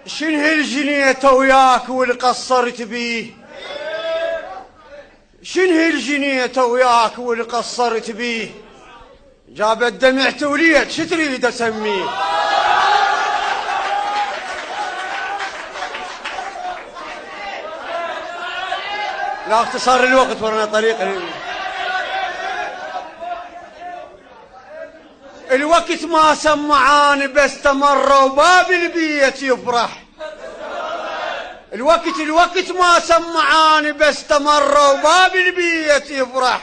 شنو الجنيته وياك واللي قصرت بيه؟ شنو الجنيته وياك واللي قصرت بيه؟ جابت دمعت وليت شو تريد اسميه؟ لا اختصار الوقت ورنا طريق. الوقت ما سمعاني بس تمر وباب البيت يفرح. الوقت ما سمعاني بس تمر وباب البيت يفرح.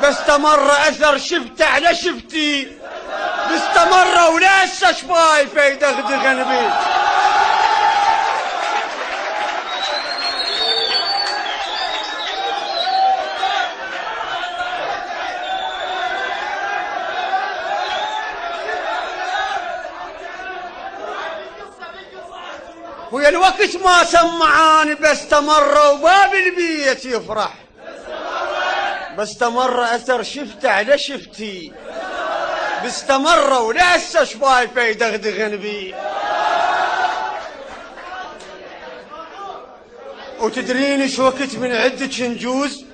بس تمر اثر شفته على شفتي، بس تمر ولا هسه شفايفه يدغدغن بي. ويا الوقت ما سمعاني بس تمر وباب البيت يفرح. بس تمر اثر شفته على شفتي، بس تمر ولا هسه شفايفه يدغدغن بي. وتدريني شو وقت من عدك نجوز؟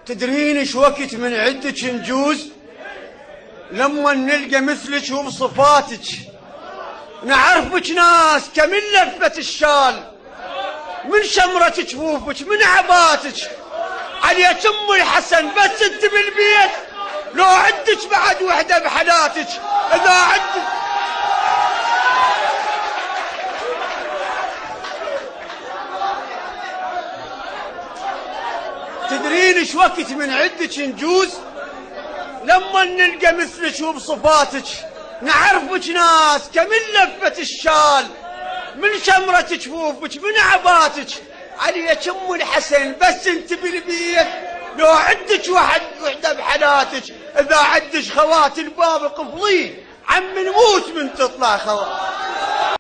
تدريني شو وقت من عدك نجوز؟ لما نلقى مثلك وبصفاتك، نعرفك ناس كمن لفة الشال، من شمرة جفوفك من عباتك، عليك ام الحسن بس انت بالبيت. لو عدك بعد وحده بحالاتك اذا عدك. تدرين شو وقت من عدك نجوز؟ لما نلقى مثلك وبصفاتك، نعرفك ناس كمن لفة الشال، من شمرة جفوفك من عباتك، عليك ام الحسن بس انت بالبيت. لو عدك وحده بحالاتك اذا عدك خوات الباب قفلي، عم نموت من تطلع خوات.